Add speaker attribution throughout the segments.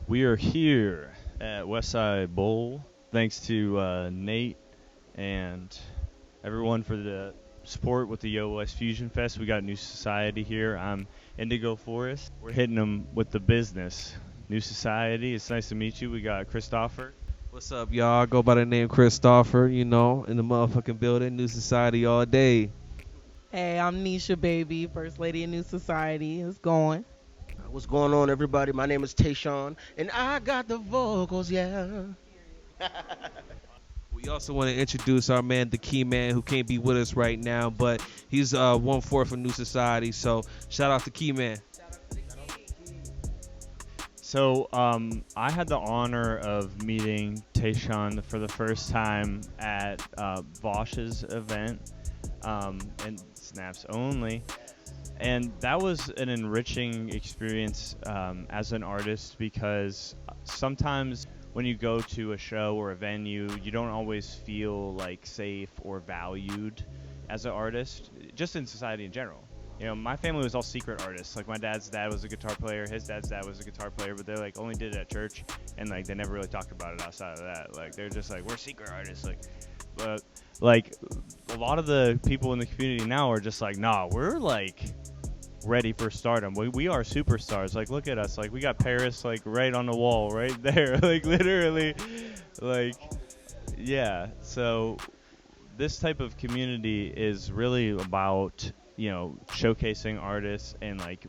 Speaker 1: We are here at Westside Bowl. Thanks to Nate and everyone for the support with the YOWEST Fusion Fest. We got New Society here. I'm Indigo Forest. We're hitting them with the business. New Society, it's nice to meet you. We got Christopher.
Speaker 2: What's up, y'all? I go by the name Christopher, in the motherfucking building, New Society all day.
Speaker 3: Hey, I'm Nisha Baby, First Lady of New Society. It's going.
Speaker 4: What's going on, everybody? My name is Tayshawn, and I got the vocals, yeah.
Speaker 2: We also want to introduce our man, the Key Man, who can't be with us right now, but he's 1/4 of New Society, so shout out to Key Man.
Speaker 1: So I had the honor of meeting Tayshawn for the first time at Vosh's event and Snaps Only. And that was an enriching experience as an artist because sometimes when you go to a show or a venue, you don't always feel like safe or valued as an artist, just in society in general. You know, my family was all secret artists. Like my dad's dad was a guitar player, his dad's dad was a guitar player, but they like only did it at church, and like they never really talked about it outside of that. Like they're just like we're secret artists, but like a lot of the people in the community now are just like, nah, we're like ready for stardom. We are superstars. Like look at us. Like we got Paris like right on the wall right there. Like literally, like yeah. So this type of community is really about showcasing artists and like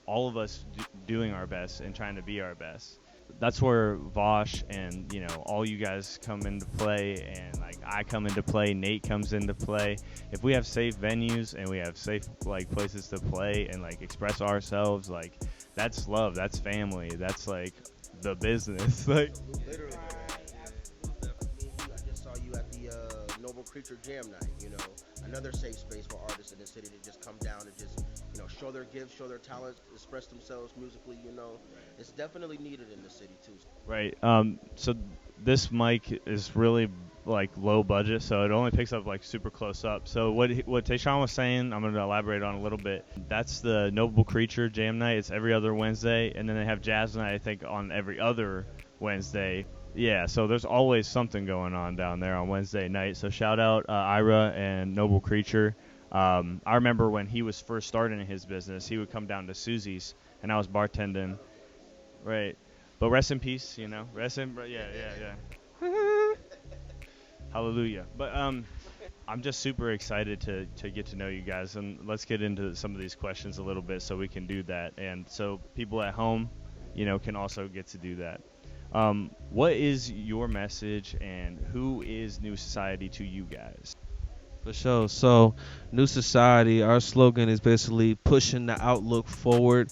Speaker 1: all of us doing our best and trying to be our best. That's where Vosh and all you guys come into play, and like I come into play, Nate comes into play. If we have safe venues and we have safe like places to play and like express ourselves, like that's love, that's family, that's like the business. Like
Speaker 4: Literally. I just saw you at the Noble Creature Jam Night, another safe space for artists in the city to just come down and just, show their gifts, show their talents, express themselves musically. It's definitely needed in the city too.
Speaker 1: right. So this mic is really like low budget, so it only picks up like super close up. So what Tayshawn was saying, I'm going to elaborate on a little bit. That's the Noble Creature Jam Night. It's every other Wednesday, and then they have Jazz Night, I think, on every other Wednesday. Yeah, so there's always something going on down there on Wednesday night. So shout out Ira and Noble Creature. I remember when he was first starting in his business, he would come down to Susie's, and I was bartending. Right. But rest in peace, Rest in, yeah. Hallelujah. But I'm just super excited to get to know you guys, and let's get into some of these questions a little bit so we can do that, and so people at home, can also get to do that. What is your message, and who is New Society to you guys?
Speaker 2: For sure. So, New Society, our slogan is basically pushing the outlook forward,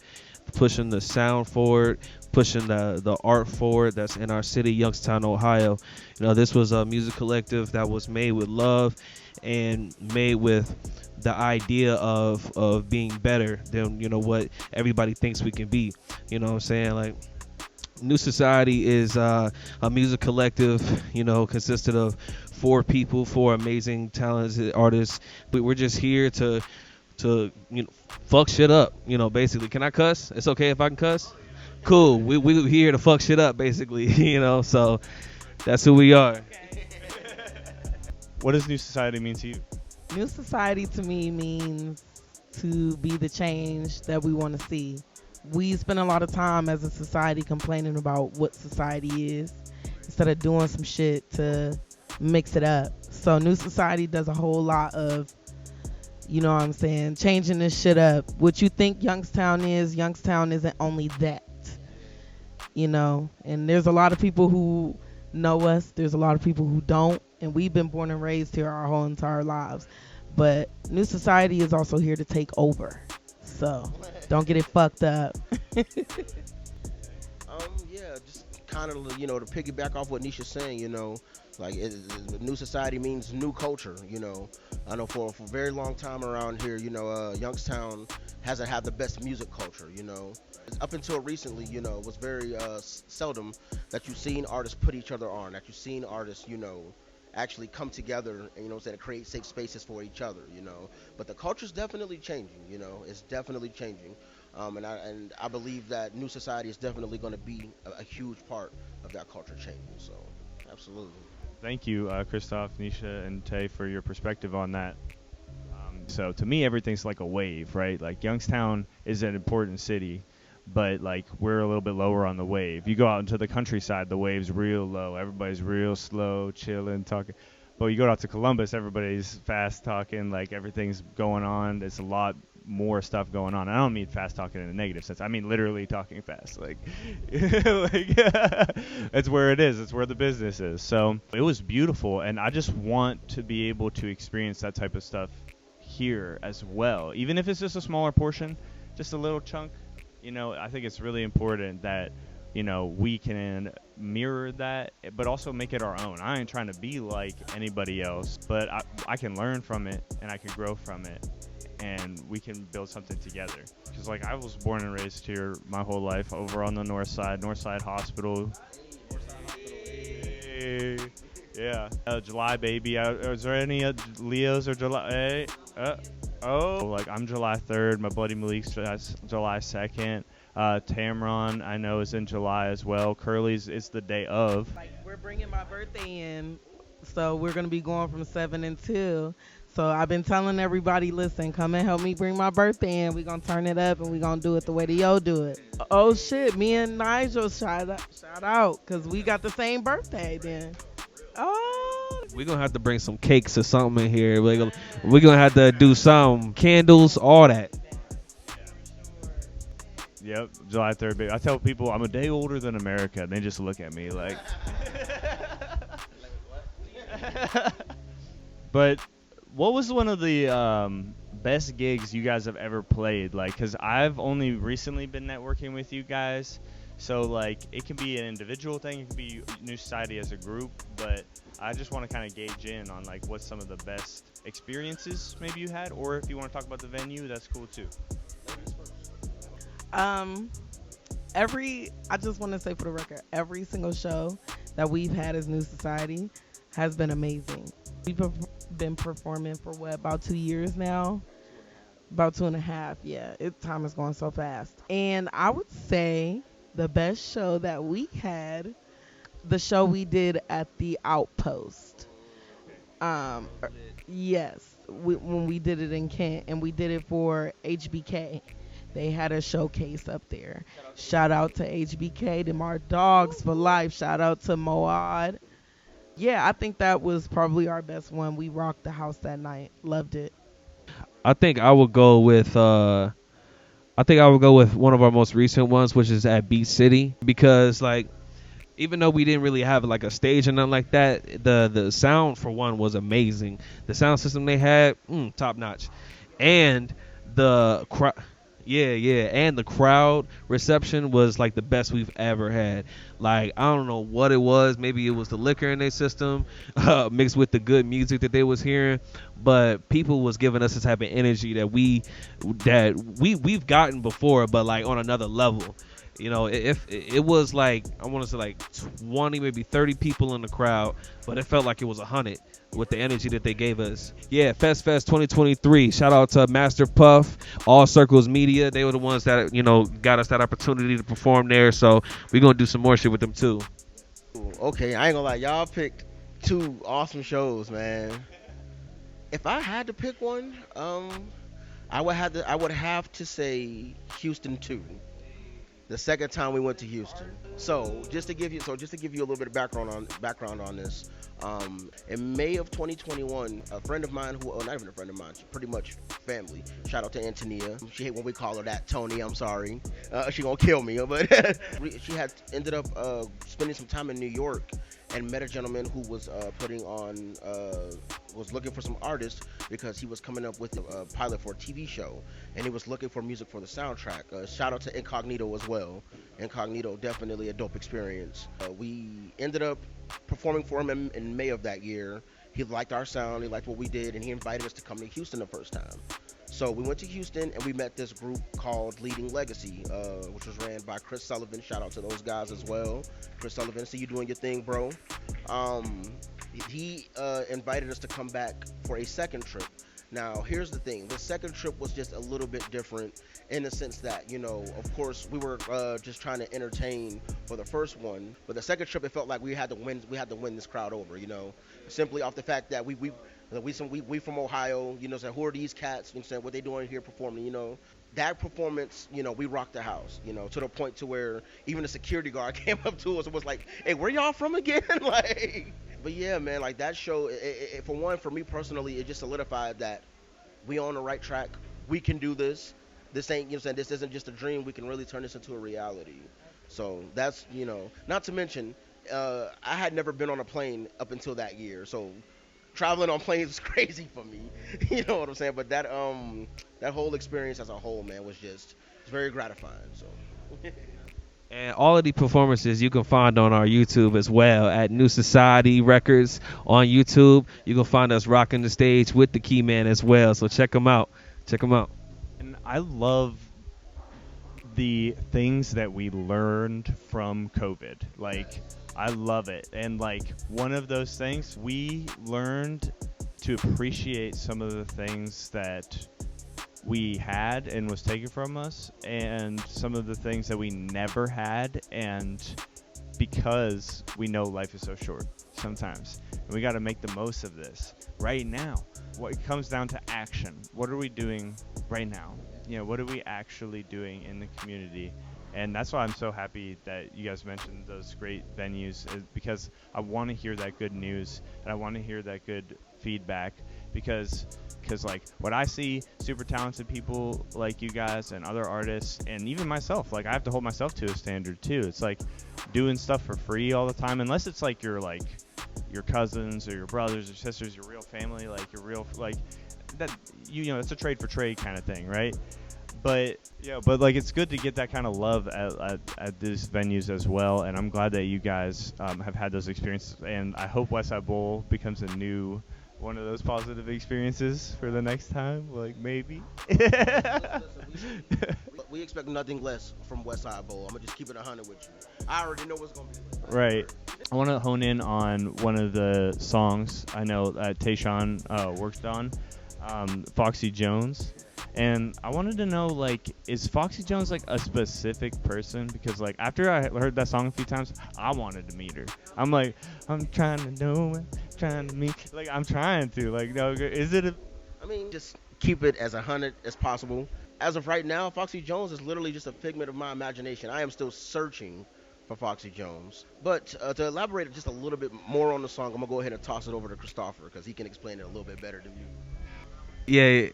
Speaker 2: pushing the sound forward, pushing the art forward that's in our city, Youngstown, Ohio. This was a music collective that was made with love and made with the idea of being better than, what everybody thinks we can be. You know what I'm saying? Like, New Society is a music collective, consisted of 4 people, 4 amazing, talented artists. But we're just here to fuck shit up, basically. Can I cuss? It's okay if I can cuss? Cool. We here to fuck shit up, basically, so that's who we are.
Speaker 1: What does New Society mean to you?
Speaker 3: New Society to me means to be the change that we want to see. We spend a lot of time as a society complaining about what society is instead of doing some shit to mix it up. So New Society does a whole lot of, changing this shit up. What you think Youngstown isn't only that, and there's a lot of people who know us. There's a lot of people who don't, and we've been born and raised here our whole entire lives. But New Society is also here to take over. So don't get it fucked up.
Speaker 4: Yeah, just kind of, to piggyback off what Nisha's saying, like new society means new culture, I know for a very long time around here, Youngstown hasn't had the best music culture, Up until recently, it was very seldom that you've seen artists put each other on, that you've seen artists, actually come together and create safe spaces for each other, But the culture's definitely changing, it's definitely changing. And I believe that New Society is definitely going to be a huge part of that culture changing. So, absolutely.
Speaker 1: Thank you, Christoph, Nisha, and Tay, for your perspective on that. So to me, everything's like a wave, right? Like Youngstown is an important city, but like we're a little bit lower on the wave. You go out into the countryside, the wave's real low. Everybody's real slow, chilling, talking. But you go out to Columbus, everybody's fast talking, like everything's going on. There's a lot more stuff going on. I don't mean fast talking in a negative sense. I mean literally talking fast. Like, like that's where it is. It's where the business is. So it was beautiful, and I just want to be able to experience that type of stuff here as well, even if it's just a smaller portion, just a little chunk. I think it's really important that we can mirror that, but also make it our own. I ain't trying to be like anybody else, but I can learn from it and I can grow from it, and we can build something together. Because like I was born and raised here my whole life over on the Northside Hospital. Hey. Yeah, July baby. Is there any Leos or July? Hey, like I'm July 3rd. My buddy Malik's July 2nd. Tamron, I know, is in July as well. Curly's is the day of.
Speaker 3: Like, we're bringing my birthday in, so we're gonna be going from 7 until. So I've been telling everybody, listen, come and help me bring my birthday in. We're gonna turn it up and we're gonna do it the way the yo do it. Oh shit, me and Nigel shout out, cause we got the same birthday then. Oh,
Speaker 2: We're gonna have to bring some cakes or something in here. We're gonna have to do some candles, all that.
Speaker 1: Yep, July 3rd, baby. I tell people I'm a day older than America, and they just look at me like. But what was one of the best gigs you guys have ever played? Like, because I've only recently been networking with you guys. So, like, it can be an individual thing. It can be New Society as a group. But I just want to kind of gauge in on, like, what's some of the best experiences maybe you had. Or if you want to talk about the venue, that's cool, too.
Speaker 3: I just want to say for the record, every single show that we've had as New Society has been amazing. We've been performing for about 2 years now. About 2.5, yeah. Time is going so fast. And I would say the best show that we had, the show we did at the Outpost. Yes, when we did it in Kent, and we did it for HBK. They had a showcase up there. Shout out to HBK, them our dogs for life. Shout out to Moad. Yeah, I think that was probably our best one. We rocked the house that night. Loved it.
Speaker 2: I think I would go with one of our most recent ones, which is at Beat City, because like even though we didn't really have like a stage or nothing like that, the sound for one was amazing. The sound system they had, top notch, and the and the crowd reception was like the best we've ever had. Like, I don't know what it was. Maybe it was the liquor in their system mixed with the good music that they was hearing, but people was giving us this type of energy that we've gotten before, but like on another level. If it was like, I want to say like 20, maybe 30 people in the crowd, but it felt like it was 100 with the energy that they gave us. Yeah, Fest 2023. Shout out to Master Puff, All Circles Media. They were the ones that, got us that opportunity to perform there. So we're going to do some more shit with them too.
Speaker 4: Okay, I ain't gonna lie. Y'all picked two awesome shows, man. If I had to pick one, I would have to say Houston 2. The second time we went to Houston. So just to give you a little bit of background on this, in May of 2021, a friend of mine not even a friend of mine, she's pretty much family. Shout out to Antonia. She hate when we call her that, Tony. I'm sorry. She gonna kill me, but she had ended up spending some time in New York and met a gentleman who was was looking for some artists because he was coming up with a pilot for a TV show, and he was looking for music for the soundtrack. Shout out to Incognito as well. Incognito, definitely a dope experience. We ended up performing for him in May of that year. He liked our sound, he liked what we did, and he invited us to come to Houston the first time. So we went to Houston and we met this group called Leading Legacy, which was ran by Chris Sullivan. Shout out to those guys as well. Chris Sullivan, see you doing your thing, bro. He invited us to come back for a second trip. Now, here's the thing: the second trip was just a little bit different in the sense that, of course, we were just trying to entertain for the first one, but the second trip it felt like we had to win. We had to win this crowd over, simply off the fact that we from Ohio, saying who are these cats? Saying what they doing here performing, that performance, we rocked the house, to the point to where even the security guard came up to us and was like, "Hey, where y'all from again?" like, but yeah, man, like that show, for one, for me personally, it just solidified that we on the right track. We can do this. This ain't, saying this isn't just a dream. We can really turn this into a reality. So that's, not to mention, I had never been on a plane up until that year. So traveling on planes was crazy for me. You know what I'm saying? But that whole experience as a whole, man, was just it's very gratifying. So.
Speaker 2: And all of the performances you can find on our YouTube as well at New Society Records on YouTube. You can find us rocking the stage with the Key Man as well. So check them out. Check them out.
Speaker 1: And I love the things that we learned from COVID. Like, I love it. And like one of those things, we learned to appreciate some of the things that we had and was taken from us, and some of the things that we never had, and because we know life is so short sometimes, and we got to make the most of this right now. What it comes down to action. What are we doing right now? What are we actually doing in the community? And that's why I'm so happy that you guys mentioned those great venues, because I want to hear that good news, and I want to hear that good feedback, because like what I see, super talented people like you guys and other artists, and even myself, like I have to hold myself to a standard too. It's like doing stuff for free all the time, unless it's like your cousins or your brothers or sisters, your real family, like your real, like that, it's a trade for trade kind of thing, right? But like it's good to get that kind of love at these venues as well, and I'm glad that you guys have had those experiences, and I hope Westside Bowl becomes a new one of those positive experiences for the next time, like maybe.
Speaker 4: We expect nothing less from Westside Bowl. I'm gonna just keep it 100 with you. I already know what's gonna be.
Speaker 1: Right. I want to hone in on one of the songs I know that Tayshawn worked on, Foxy Jones. And I wanted to know, like, is Foxy Jones, like, a specific person? Because, like, after I heard that song a few times, I wanted to meet her. I'm like, I'm trying to know her, trying to meet. Like, I'm trying to. Like, no, is it a...
Speaker 4: I mean, just keep it as 100 as possible. As of right now, Foxy Jones is literally just a figment of my imagination. I am still searching for Foxy Jones. But to elaborate just a little bit more on the song, I'm going to go ahead and toss it over to Christopher, because he can explain it a little bit better than you.
Speaker 2: Yeah.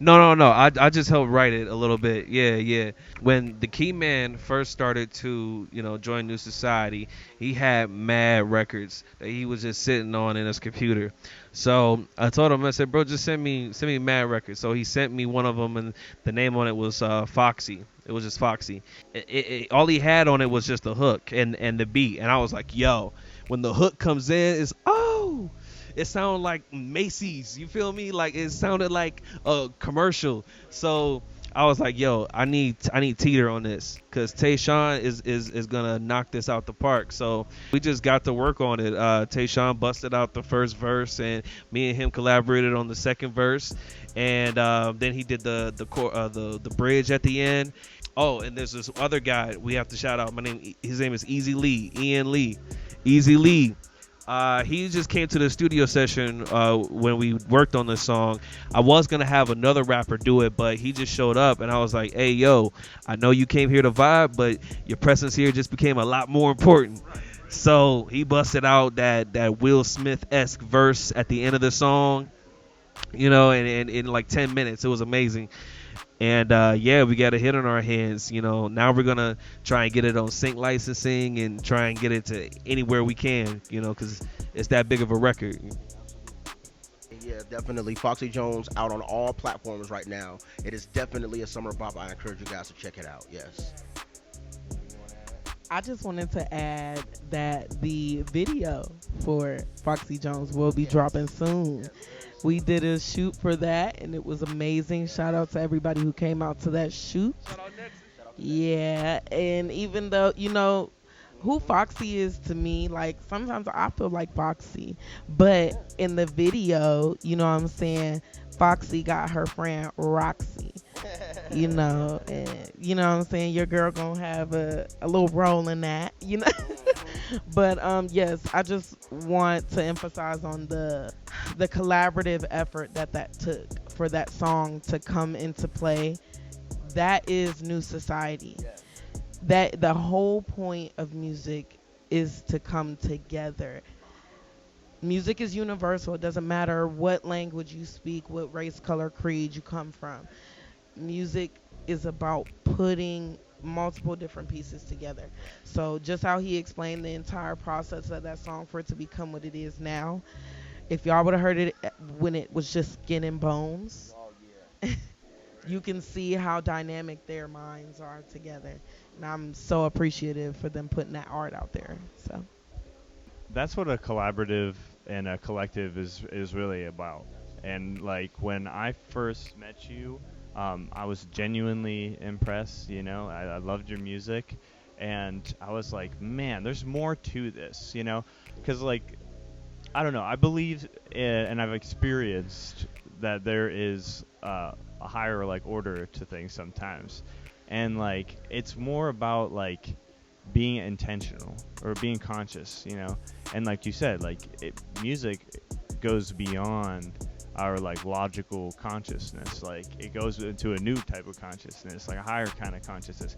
Speaker 2: No. I just helped write it a little bit. Yeah. When the Key Man first started to, join New Society, he had mad records that he was just sitting on in his computer. So I told him, I said, bro, just send me mad records. So he sent me one of them, and the name on it was Foxy. It was just Foxy. All he had on it was just the hook and the beat. And I was like, yo, when the hook comes in, it's, oh. It sounded like Macy's, you feel me? Like it sounded like a commercial. So I was like, yo, I need Teeter on this, because Tayshawn is gonna knock this out the park. So we just got to work on it. Tayshawn busted out the first verse, and me and him collaborated on the second verse, and then he did the bridge at the end. Oh, and there's this other guy we have to shout out. His name is Easy Lee, Ian Lee, Easy Lee. He just came to the studio session when we worked on this song. I was going to have another rapper do it, but he just showed up, and I was like, hey, yo, I know you came here to vibe, but your presence here just became a lot more important. So he busted out that Will Smith-esque verse at the end of the song, and in like 10 minutes. It was amazing. And we got a hit on our hands. Now we're gonna try and get it on sync licensing and try and get it to anywhere we can. Because it's that big of a record.
Speaker 4: Yeah, definitely. Foxy Jones out on all platforms right now. It is definitely a summer bop. I encourage you guys to check it out. Yes.
Speaker 3: I just wanted to add that the video for Foxy Jones will be dropping soon. We did a shoot for that, and it was amazing. Shout out to everybody who came out to that shoot. Yeah, and even though, who Foxy is to me, like, sometimes I feel like Foxy. But in the video, you know what I'm saying, Foxy got her friend Roxy. And you know what I'm saying, your girl gonna have a little role in that. But yes, I just want to emphasize on the collaborative effort that took for that song to come into play. That is New Society. That the whole point of music is to come together. Music is universal. It doesn't matter what language you speak, what race, color, creed you come from. Music is about putting multiple different pieces together. So just how he explained the entire process of that song for it to become what it is now, if y'all would have heard it when it was just skin and bones, you can see how dynamic their minds are together. And I'm so appreciative for them putting that art out there. So
Speaker 1: That's what a collaborative and a collective is really about. And like when I first met you, I was genuinely impressed. I loved your music, and I was like, man, there's more to this. Because like I don't know, I believe and I've experienced that there is a higher like order to things sometimes, and like it's more about like being intentional or being conscious, and like you said, like music goes beyond our like logical consciousness. Like it goes into a new type of consciousness, like a higher kind of consciousness,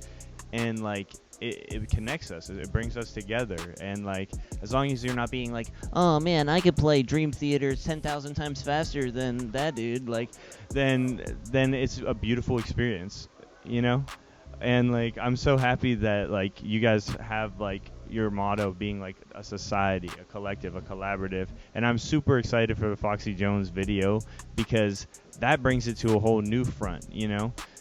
Speaker 1: and like it connects us, it brings us together. And like as long as you're not being like, oh man, I could play Dream Theater 10,000 times faster than that dude, like then it's a beautiful experience, and like I'm so happy that like you guys have like your motto being like a society, a collective, a collaborative. And I'm super excited for the Foxy Jones video, because that brings it to a whole new front,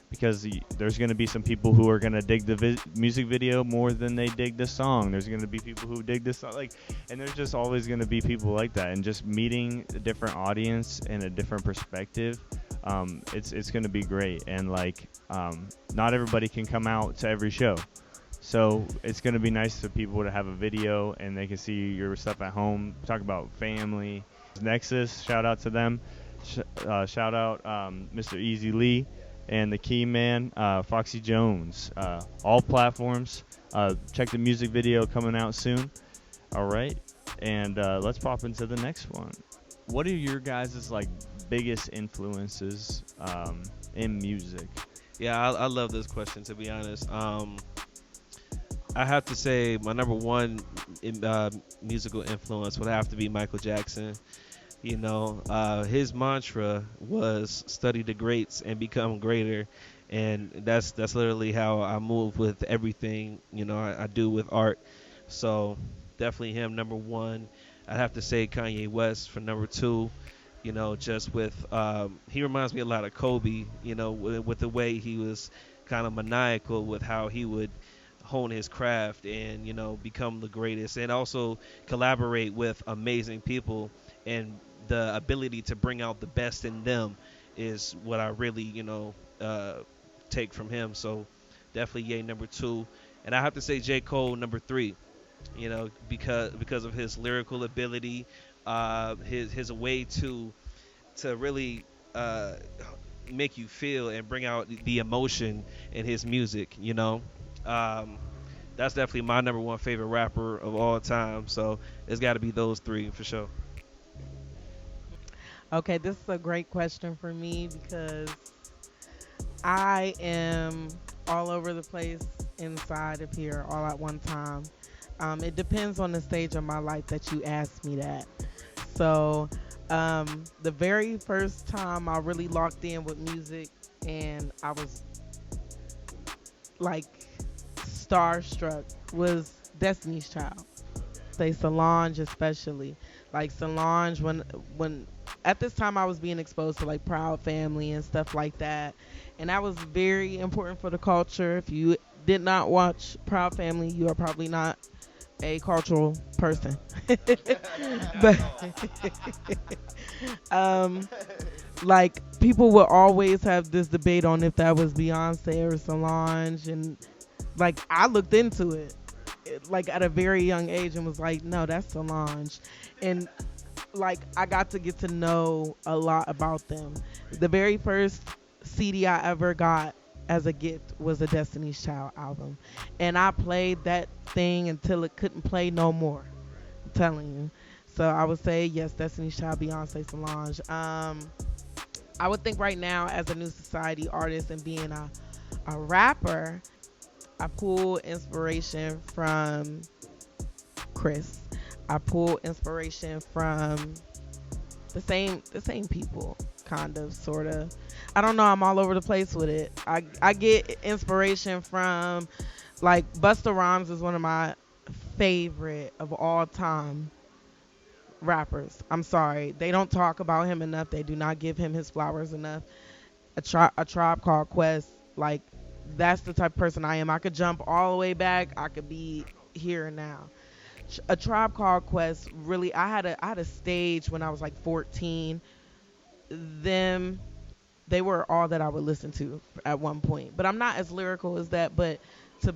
Speaker 1: because there's going to be some people who are going to dig the music video more than they dig the song. There's going to be people who dig this song, and there's just always going to be people like that. And just meeting a different audience and a different perspective, it's going to be great. And like not everybody can come out to every show, so it's going to be nice for people to have a video and they can see your stuff at home. Talk about family. Nexus, shout out to them. Shout out Mr. Easy Lee and the Key Man, Foxy Jones. All platforms. Check the music video coming out soon. All right, and let's pop into the next one. What are your guys' like biggest influences in music?
Speaker 2: Yeah, I love this question, to be honest. I have to say my number one musical influence would have to be Michael Jackson. His mantra was study the greats and become greater, and that's literally how I move with everything I do with art. So definitely him, number one. I'd have to say Kanye West for number two. Just with he reminds me a lot of Kobe. With the way he was kind of maniacal with how he would hone his craft and become the greatest, and also collaborate with amazing people, and the ability to bring out the best in them is what I really take from him. So definitely Ye number two, and I have to say J. Cole number three, because of his lyrical ability, his way to really make you feel and bring out the emotion in his music. That's definitely my number one favorite rapper of all time. So it's got to be those three for sure.
Speaker 3: okay, this is a great question for me because I am all over the place inside of here all at one time. It depends on the stage of my life that you ask me that. So the very first time I really locked in with music and I was like starstruck was Destiny's Child. Say Solange especially. Like Solange, when at this time I was being exposed to like Proud Family and stuff like that, and that was very important for the culture. If you did not watch Proud Family, you are probably not a cultural person. But like people will always have this debate on if that was Beyonce or Solange, and like I looked into it like at a very young age and was like, no, that's Solange. And like I got to get to know a lot about them. The very first CD I ever got as a gift was a Destiny's Child album, and I played that thing until it couldn't play no more. I'm telling you. So I would say yes, Destiny's Child, Beyonce, Solange. I would think right now as a New Society artist and being a rapper, I pull inspiration from Chris. I pull inspiration from the same people, kind of, sort of. I don't know. I'm all over the place with it. I get inspiration from, like, Busta Rhymes is one of my favorite of all time rappers. I'm sorry, they don't talk about him enough. They do not give him his flowers enough. A Tribe Called Quest, like, that's the type of person I am. I could jump all the way back. I could be here and now. A Tribe Called Quest, really, I had a stage when I was like 14. Them, they were all that I would listen to at one point. But I'm not as lyrical as that, but to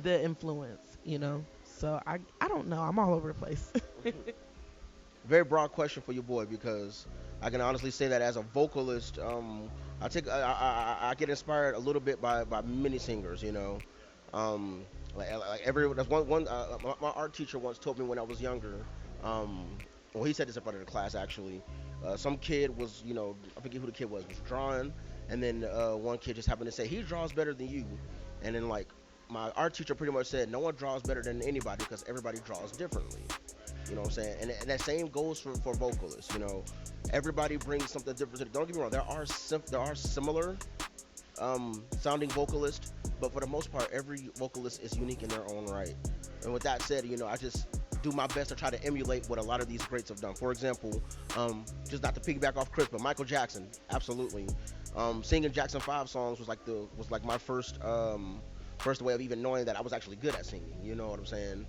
Speaker 3: the influence, you know. So I don't know. I'm all over the place.
Speaker 4: Very broad question for your boy, because I can honestly say that as a vocalist, I get inspired a little bit by many singers, you know. Like every that's one my art teacher once told me when I was younger. Um, well, he said this in front of the class actually. Some kid was, you know, I forget who the kid was drawing, and then one kid just happened to say he draws better than you, and then like my art teacher pretty much said no one draws better than anybody because everybody draws differently. You know what I'm saying? And that same goes for vocalists. You know, everybody brings something different. Don't get me wrong. There are similar sounding vocalists, but for the most part, every vocalist is unique in their own right. And with that said, you know, I just do my best to try to emulate what a lot of these greats have done. For example, just not to piggyback off Chris, but Michael Jackson, absolutely. Singing Jackson 5 songs was like my first way of even knowing that I was actually good at singing. You know what I'm saying?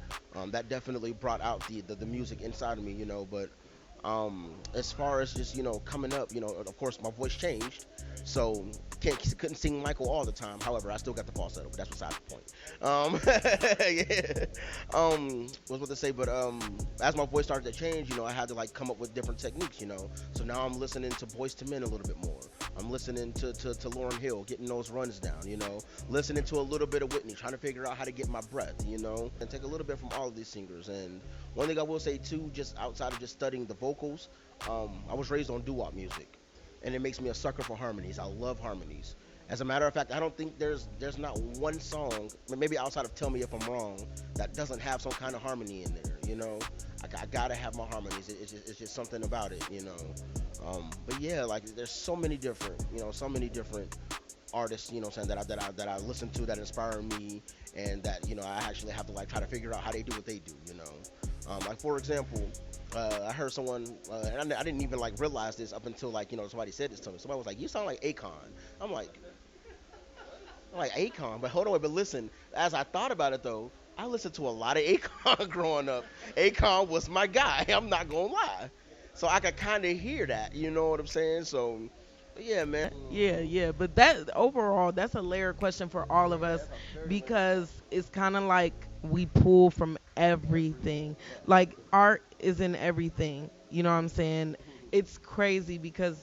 Speaker 4: That definitely brought out the music inside of me, you know. But as far as just, you know, coming up, you know, of course my voice changed, so couldn't sing Michael all the time. However, I still got the falsetto, but that's beside the point. Yeah. Was what to say, but as my voice started to change, you know, I had to like come up with different techniques, you know. So now I'm listening to Boyz II Men a little bit more. I'm listening to Lauryn Hill, getting those runs down, you know. Listening to a little bit of Whitney, trying to figure out how to get my breath, you know, and take a little bit from all of these singers. And one thing I will say too, just outside of just studying the vocals, I was raised on doo-wop music, and it makes me a sucker for harmonies. I love harmonies. As a matter of fact, I don't think there's not one song, maybe outside of Tell Me If I'm Wrong, that doesn't have some kind of harmony in there, you know. I gotta have my harmonies. It's just something about it, you know. But yeah, like there's so many different, you know, artists, you know, saying that I listen to that inspire me, and that, you know, I actually have to like try to figure out how they do what they do, you know. Like for example, I heard someone, and I didn't even like realize this up until like, you know, somebody said this to me. Somebody was like, "You sound like Akon." I'm like Akon, but hold on, but listen. As I thought about it though, I listened to a lot of Akon growing up. Akon was my guy. I'm not gonna lie. So I could kind of hear that. You know what I'm saying? So, but yeah, man.
Speaker 3: Yeah. But that overall, that's a layered question for all of us, because it's kind of like we pull from everything. Like art is in everything. You know what I'm saying? It's crazy because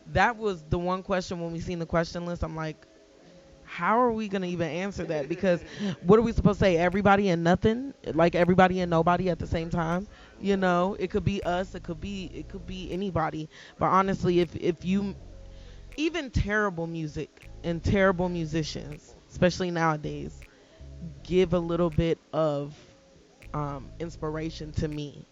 Speaker 3: that was the one question when we seen the question list. I'm like, how are we gonna even answer that? Because what are we supposed to say? Everybody and nothing, like everybody and nobody at the same time. You know, it could be us, it could be anybody. But honestly, if you, even terrible music and terrible musicians, especially nowadays, give a little bit of inspiration to me,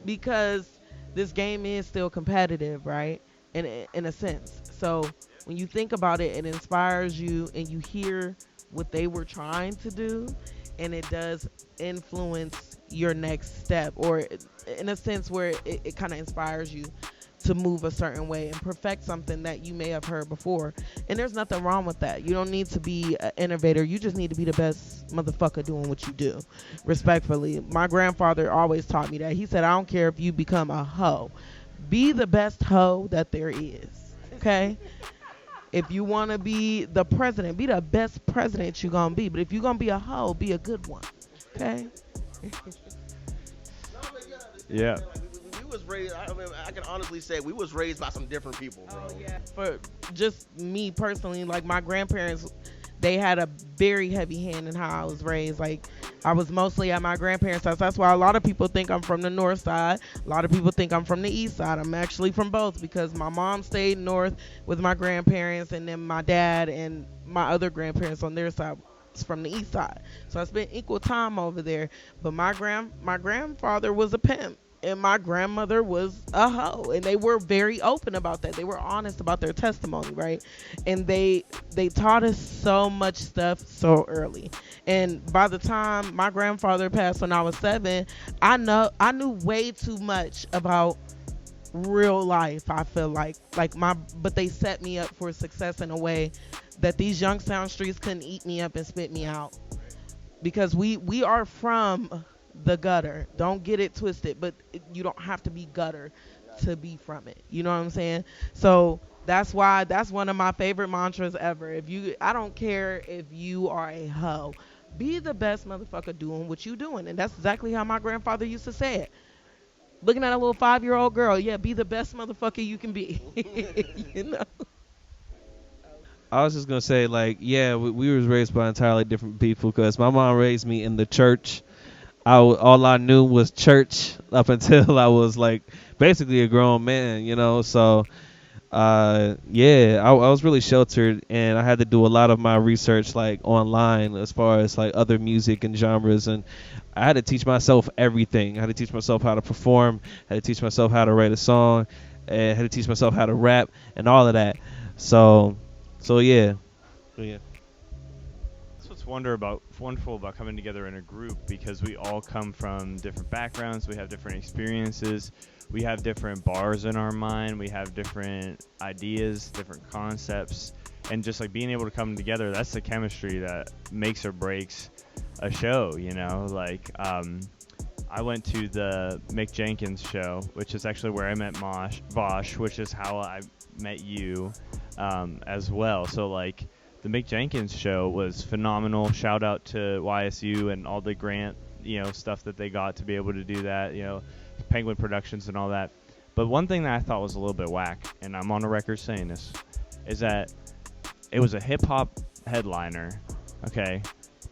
Speaker 3: because this game is still competitive, right? In a sense. So when you think about it, it inspires you, and you hear what they were trying to do, and it does influence your next step, or in a sense where it kind of inspires you to move a certain way and perfect something that you may have heard before. And there's nothing wrong with that. You don't need to be an innovator. You just need to be the best motherfucker doing what you do, respectfully. My grandfather always taught me that. He said, I don't care if you become a hoe. Be the best hoe that there is, okay? If you want to be the president, be the best president you're going to be. But if you're going to be a hoe, be a good one, okay?
Speaker 1: Yeah.
Speaker 4: was raised. I mean, I can honestly say we was raised by some different people, bro.
Speaker 3: Oh yeah. For just me personally, like my grandparents, they had a very heavy hand in how I was raised. Like I was mostly at my grandparents' house. That's why a lot of people think I'm from the north side. A lot of people think I'm from the east side. I'm actually from both because my mom stayed north with my grandparents, and then my dad and my other grandparents on their side was from the east side. So I spent equal time over there. But my grandfather was a pimp, and my grandmother was a hoe, and they were very open about that. They were honest about their testimony, right? And they taught us so much stuff so early. And by the time my grandfather passed when I was 7, I knew way too much about real life. I feel but they set me up for success in a way that these Youngstown streets couldn't eat me up and spit me out, because we are from the gutter. Don't get it twisted, but you don't have to be gutter to be from it. You know what I'm saying? So that's one of my favorite mantras ever. I don't care if you are a hoe, be the best motherfucker doing what you doing. And that's exactly how my grandfather used to say it. Looking at a little 5-year-old girl, yeah, be the best motherfucker you can be. You know?
Speaker 2: I was just gonna say, like, yeah, we was raised by entirely different people, because my mom raised me in the church. All I knew was church up until I was like basically a grown man, you know. So yeah, I was really sheltered, and I had to do a lot of my research like online as far as like other music and genres, and I had to teach myself everything. I had to teach myself how to perform, I had to teach myself how to write a song, and I had to teach myself how to rap and all of that. So yeah.
Speaker 1: That's what's wonderful about coming together in a group, because we all come from different backgrounds, we have different experiences, we have different bars in our mind, we have different ideas, different concepts, and just like being able to come together, that's the chemistry that makes or breaks a show, you know. Like I went to the Mick Jenkins show, which is actually where I met Vosh, which is how I met you as well. So like the Mick Jenkins show was phenomenal. Shout out to YSU and all the grant, stuff that they got to be able to do that, Penguin Productions and all that. But one thing that I thought was a little bit whack, and I'm on a record saying this, is that it was a hip hop headliner, okay?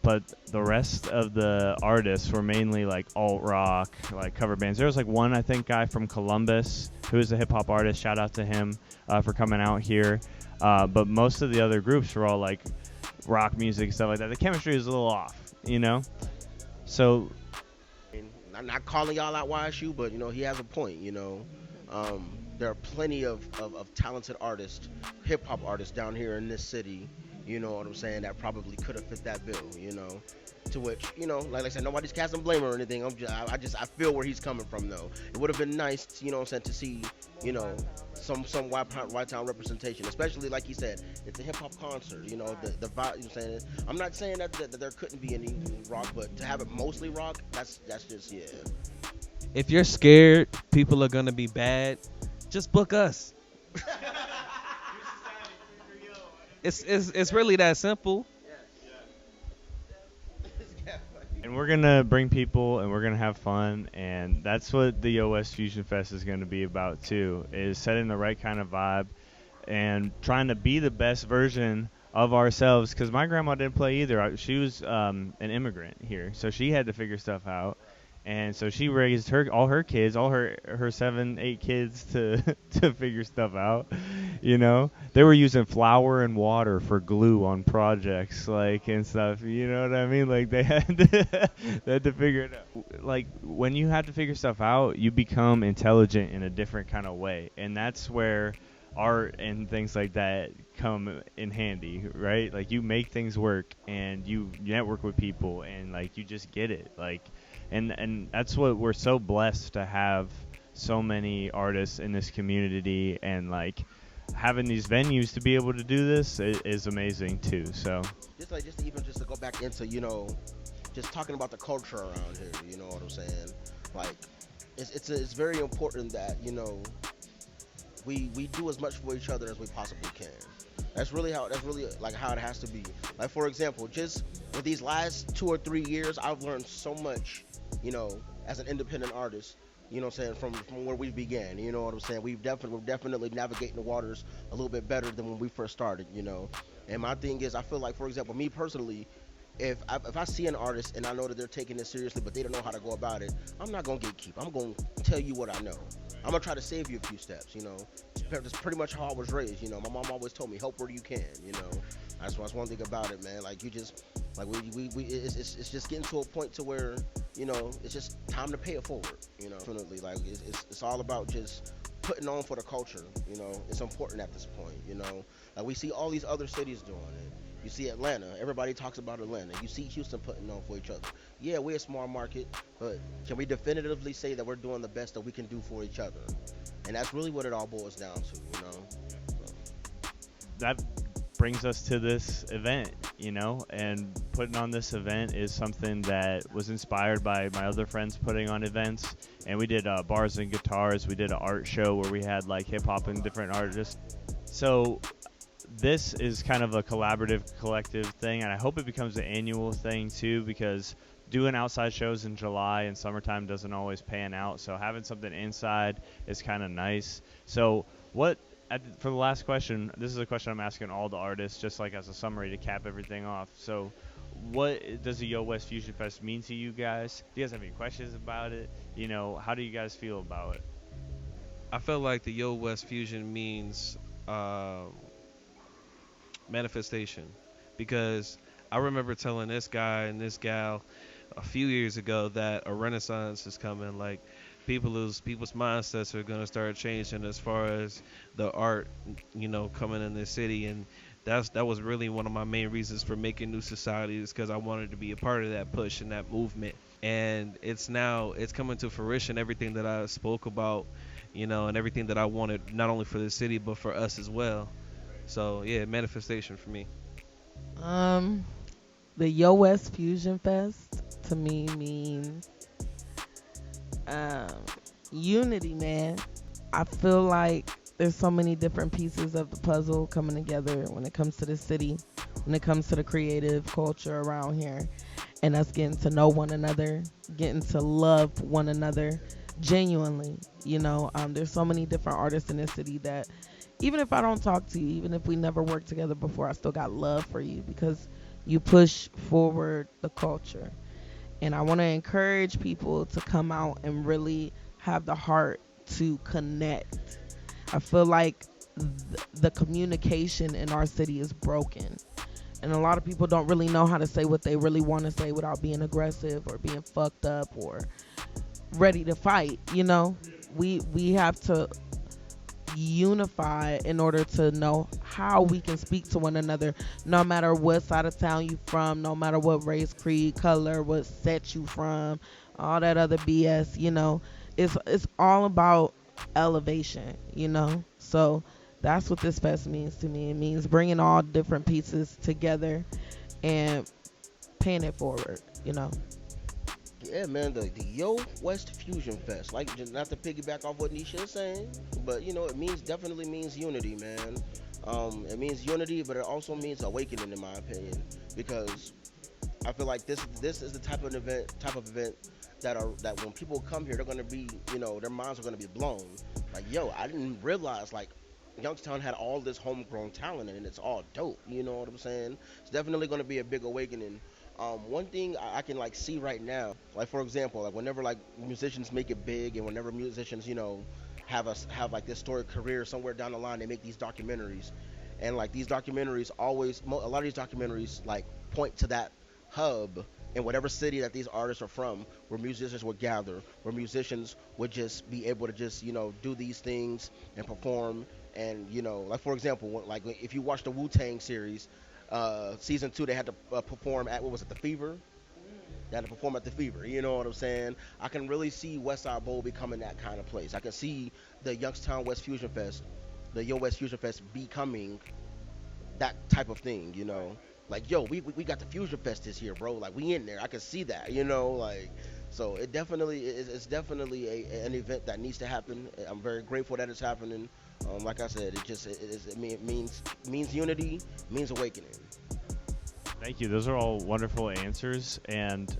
Speaker 1: But the rest of the artists were mainly like alt rock, like cover bands. There was like one, I think, guy from Columbus who is a hip hop artist. Shout out to him for coming out here. But most of the other groups were all like rock music, stuff like that. The chemistry is a little off, So
Speaker 4: I'm not calling y'all out YSU, but he has a point. There are plenty of talented artists, hip hop artists down here in this city. You know what I'm saying? That probably could have fit that bill. To which, like I said, nobody's casting blame or anything. I feel where he's coming from though. It would have been nice, to see, some White Town representation, especially like he said, it's a hip hop concert. The vibe. I'm saying, I'm not saying that there couldn't be any rock, but to have it mostly rock, that's just yeah.
Speaker 2: If you're scared people are gonna be bad, just book us. It's really that simple.
Speaker 1: And we're gonna bring people, and we're gonna have fun, and that's what the YOWEST Fusion Fest is gonna be about too. Is setting the right kind of vibe, and trying to be the best version of ourselves. Because my grandma didn't play either. She was an immigrant here, so she had to figure stuff out. And so she raised all her kids, all her 7-8 kids to figure stuff out. They were using flour and water for glue on projects, like, and stuff. You know what I mean? Like they had to figure it out. Like when you have to figure stuff out, you become intelligent in a different kind of way, and that's where art and things like that come in handy, right? Like you make things work, and you network with people, and like you just get it, like. And that's what we're so blessed to have, so many artists in this community, and like having these venues to be able to do this is amazing too. So
Speaker 4: just to go back into just talking about the culture around here. You know what I'm saying? Like it's very important that we do as much for each other as we possibly can. That's really how it has to be. Like for example, just with these last 2 or 3 years, I've learned so much. As an independent artist, You know what I'm saying? From where we began. You know what I'm saying? We're definitely navigating the waters a little bit better than when we first started. You know. And my thing is, I feel like, for example, me personally, if I see an artist and I know that they're taking it seriously, but they don't know how to go about it, I'm not gonna gatekeep. I'm gonna tell you what I know. I'm gonna try to save you a few steps. You know, that's pretty much how I was raised. You know, my mom always told me, help where you can. You know, that's one thing about it, man. Like you just like we it's just getting to a point to where, you know, it's just time to pay it forward. You know, definitely, like it's all about just putting on for the culture. You know, it's important at this point. You know, like we see all these other cities doing it. You see Atlanta, everybody talks about Atlanta. You see Houston putting on for each other. Yeah, we're a small market, but can we definitively say that we're doing the best that we can do for each other? And that's really what it all boils down to, you know? So.
Speaker 1: That brings us to this event, you know, and putting on this event is something that was inspired by my other friends putting on events. And we did bars and guitars. We did an art show where we had like hip hop and different artists. So this is kind of a collaborative, collective thing, and I hope it becomes an annual thing too, because doing outside shows in July and summertime doesn't always pan out. So having something inside is kind of nice. So for the last question, this is a question I'm asking all the artists, just like as a summary to cap everything off. So what does the YOWEST Fusion Fest mean to you guys? Do you guys have any questions about it? You know, how do you guys feel about it?
Speaker 2: I feel like the YOWEST Fusion means manifestation, because I remember telling this guy and this gal a few years ago that a renaissance is coming. Like people's mindsets are gonna start changing as far as the art, you know, coming in this city, and that was really one of my main reasons for making New Society, is because I wanted to be a part of that push and that movement. And it's coming to fruition, everything that I spoke about, you know, and everything that I wanted, not only for the city but for us as well. So yeah, manifestation for me.
Speaker 3: The YOWEST Fusion Fest to me means unity, man. I feel like there's so many different pieces of the puzzle coming together when it comes to the city, when it comes to the creative culture around here, and us getting to know one another, getting to love one another genuinely. You know, there's so many different artists in this city that even if I don't talk to you, even if we never worked together before, I still got love for you because you push forward the culture. And I want to encourage people to come out and really have the heart to connect. I feel like the communication in our city is broken. And a lot of people don't really know how to say what they really want to say without being aggressive or being fucked up or ready to fight. You know, we have to unify in order to know how we can speak to one another, no matter what side of town you from, no matter what race, creed, color, what set you from, all that other BS. You know, it's all about elevation, you know. So that's what this fest means to me. It means bringing all different pieces together and paying it forward, you know.
Speaker 4: Yeah, man, the YOWEST Fusion Fest. Like, just not to piggyback off what Nisha is saying, but you know, definitely means unity, man. It means unity, but it also means awakening, in my opinion, because I feel like this is the type of event that when people come here, they're gonna be, you know, their minds are gonna be blown. Like, yo, I didn't realize like Youngstown had all this homegrown talent and it's all dope. You know what I'm saying? It's definitely gonna be a big awakening. One thing I can like see right now, like for example, like whenever like musicians make it big, and whenever musicians, you know, have like this storied career somewhere down the line, they make these documentaries, and like these documentaries a lot of these documentaries like point to that hub in whatever city that these artists are from, where musicians would gather, where musicians would just be able to just, you know, do these things and perform. And you know, like for example, like if you watch the Wu-Tang series, season 2, they had to perform at, what was it, the Fever? They had to perform at the Fever. You know what I'm saying? I can really see Westside Bowl becoming that kind of place. I can see the Youngstown West Fusion Fest, the YOWEST Fusion Fest becoming that type of thing. You know, like yo, we got the Fusion Fest this year, bro. Like we in there. I can see that. You know, like so it's definitely an event that needs to happen. I'm very grateful that it's happening. Like I said, it means unity, means awakening.
Speaker 1: Thank you. Those are all wonderful answers. And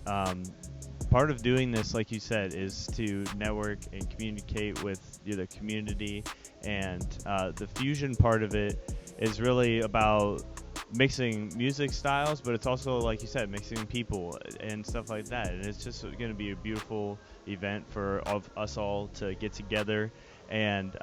Speaker 1: part of doing this, like you said, is to network and communicate with the community, and the fusion part of it is really about mixing music styles, but it's also, like you said, mixing people and stuff like that. And it's just going to be a beautiful event for us all to get together and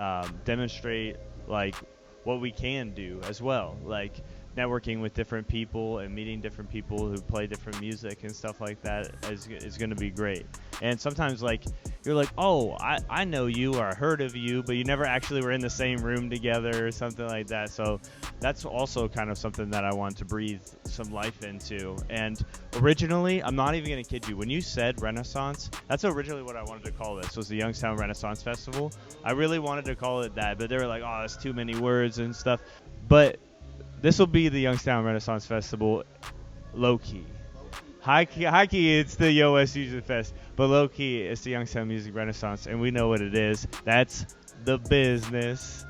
Speaker 1: demonstrate like what we can do as well, like networking with different people and meeting different people who play different music and stuff like that is going to be great. And sometimes, like, you're like, oh, I know you or I heard of you, but you never actually were in the same room together or something like that. So that's also kind of something that I want to breathe some life into. And originally, I'm not even going to kid you, when you said Renaissance, that's originally what I wanted to call this, was the Youngstown Renaissance Festival. I really wanted to call it that, but they were like, oh, that's too many words and stuff. But this will be the Youngstown Renaissance Festival, low-key. High-key, it's the YOWEST FUSION Fest, but low-key, it's the Youngstown Music Renaissance, and we know what it is. That's the business.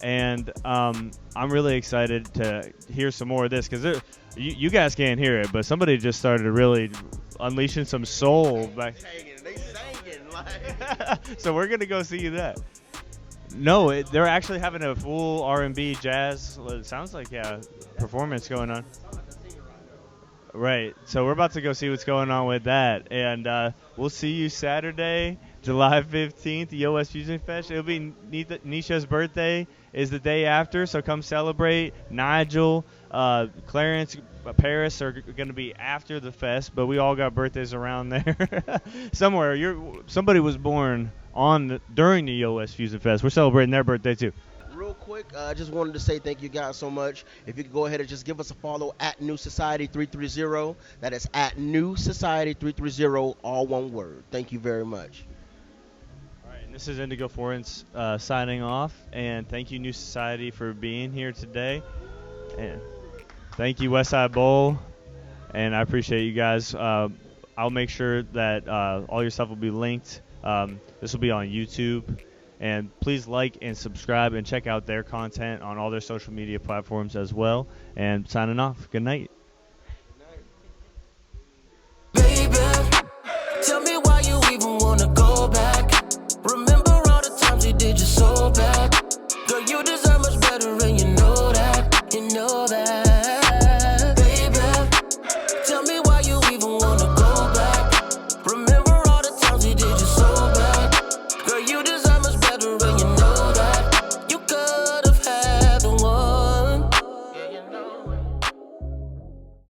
Speaker 1: And I'm really excited to hear some more of this, because you guys can't hear it, but somebody just started really unleashing some soul back.
Speaker 4: They singing like.
Speaker 1: So we're going to go see that. No, they're actually having a full R&B jazz, it sounds like, performance going on. Right. So we're about to go see what's going on with that. And we'll see you Saturday, July 15th, the YOWEST FUSION Fest. It'll be Nisha's birthday is the day after, so come celebrate. Nigel, Clarence, Paris are going to be after the fest, but we all got birthdays around there. Somewhere. Somebody was born during the YOWEST FUSION Fest. We're celebrating their birthday too.
Speaker 4: Real quick, I just wanted to say thank you guys so much. If you could go ahead and just give us a follow at NEWSOCIETY330. That is at NEWSOCIETY330, all one word. Thank you very much.
Speaker 1: All right, and this is Indigo Forens signing off, and thank you, New Society, for being here today. And thank you, Westside Bowl, and I appreciate you guys. I'll make sure that all your stuff will be linked. This will be on YouTube. And please like and subscribe and check out their content on all their social media platforms as well. And signing off. Good night.